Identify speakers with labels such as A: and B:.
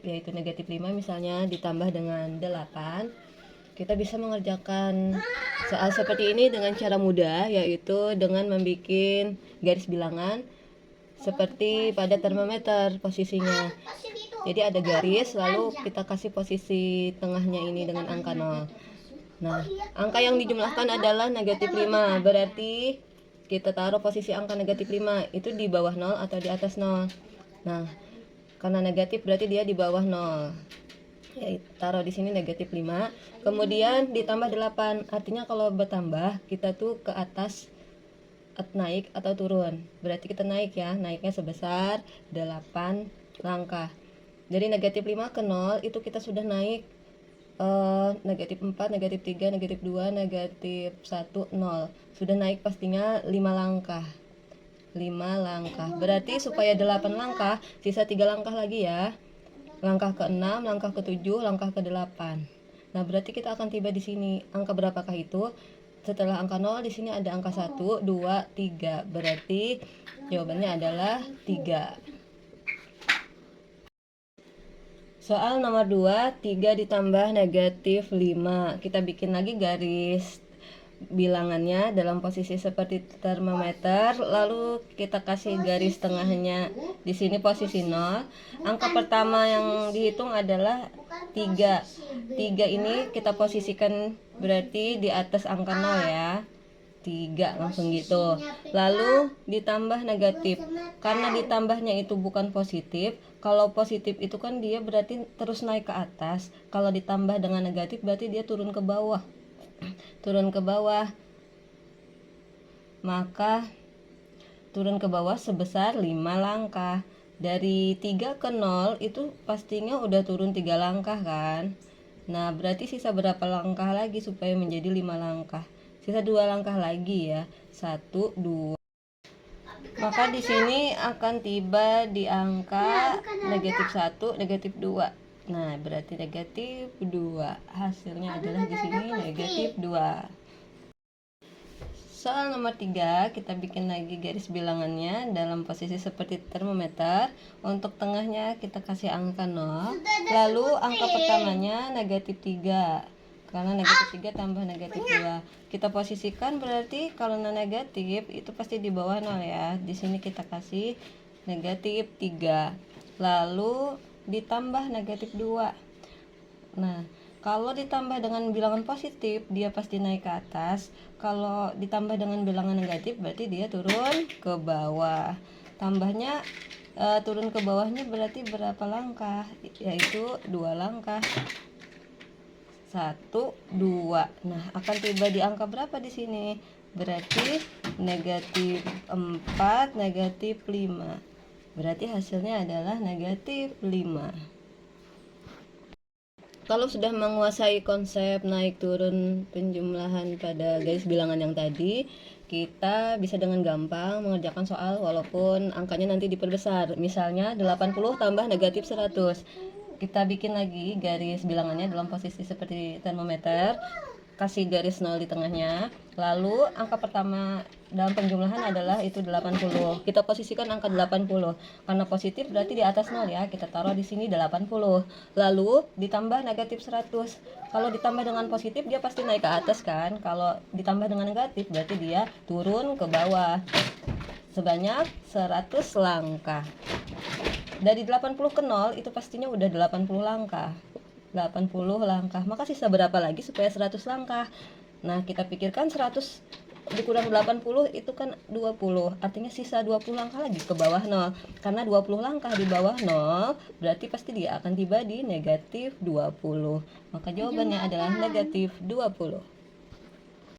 A: yaitu negatif 5 misalnya ditambah dengan 8, kita bisa mengerjakan soal seperti ini dengan cara mudah, yaitu dengan membuat garis bilangan seperti pada termometer posisinya. Jadi ada garis, lalu kita kasih posisi tengahnya ini dengan angka 0. Nah, angka yang dijumlahkan adalah negatif 5, berarti kita taruh posisi angka negatif 5 itu di bawah 0 atau di atas 0. Nah, karena negatif berarti dia di bawah 0. Ya, taruh di sini negatif 5, kemudian ditambah 8. Artinya kalau bertambah kita tuh ke atas naik atau turun. Berarti kita naik ya, naiknya sebesar 8 langkah. Dari negatif 5 ke 0 itu kita sudah naik negatif 4, negatif 3, negatif 2, negatif 1, 0. Sudah naik pastinya 5 langkah. 5 langkah. Berarti supaya 8 langkah, sisa 3 langkah lagi ya. Langkah ke-6, langkah ke-7, langkah ke-8. Nah, berarti kita akan tiba di sini. Angka berapakah itu? Setelah angka 0 di sini ada angka 1, 2, 3. Berarti jawabannya adalah 3. Soal nomor 2, 3 ditambah negatif 5. Kita bikin lagi garis bilangannya dalam posisi seperti termometer, lalu kita kasih garis tengahnya di sini posisi 0. Angka pertama yang dihitung adalah 3. 3 ini kita posisikan berarti di atas angka 0 ya. 3 langsung gitu. Lalu ditambah negatif. Karena ditambahnya itu bukan positif. Kalau positif itu kan dia berarti terus naik ke atas. Kalau ditambah dengan negatif berarti dia turun ke bawah. Turun ke bawah, maka turun ke bawah sebesar 5 langkah. Dari 3 ke 0 itu pastinya udah turun 3 langkah kan. Nah, berarti sisa berapa langkah lagi supaya menjadi 5 langkah? Sisa 2 langkah lagi ya. 1, 2. Maka di sini akan tiba di angka negatif 1, negatif 2. Nah, berarti negatif 2. Hasilnya adalah di sini negatif 2. Soal nomor 3, kita bikin lagi garis bilangannya dalam posisi seperti termometer. Untuk tengahnya kita kasih angka 0. Lalu angka pertamanya negatif 3. Karena negatif 3 tambah negatif 2. Kita posisikan berarti kalau negatif itu pasti di bawah 0 ya. Di sini kita kasih negatif 3. Lalu ditambah negatif 2. Nah, kalau ditambah dengan bilangan positif, dia pasti naik ke atas. Kalau ditambah dengan bilangan negatif, berarti dia turun ke bawah. Tambahnya turun ke bawahnya berarti berapa langkah? Yaitu 2 langkah. 1, 2. Nah, akan tiba di angka berapa di sini? Berarti negatif 4, negatif 5. Berarti hasilnya adalah negatif 5. Kalau sudah menguasai konsep naik turun penjumlahan pada garis bilangan yang tadi, kita bisa dengan gampang mengerjakan soal walaupun angkanya nanti diperbesar. Misalnya 80 tambah negatif 100. Kita bikin lagi garis bilangannya dalam posisi seperti termometer. Kasih garis 0 di tengahnya. Lalu angka pertama dalam penjumlahan adalah itu 80. Kita posisikan angka 80. Karena positif berarti di atas 0 ya. Kita taruh di sini 80. Lalu ditambah negatif 100. Kalau ditambah dengan positif dia pasti naik ke atas kan. Kalau ditambah dengan negatif berarti dia turun ke bawah. Sebanyak 100 langkah. Dari 80 ke 0 itu pastinya udah 80 langkah. 80 langkah. Maka sisa berapa lagi supaya 100 langkah? Nah, kita pikirkan 100 dikurang 80 itu kan 20. Artinya sisa 20 langkah lagi ke bawah 0. Karena 20 langkah di bawah 0 berarti pasti dia akan tiba di negatif 20. Maka jawabannya adalah negatif 20.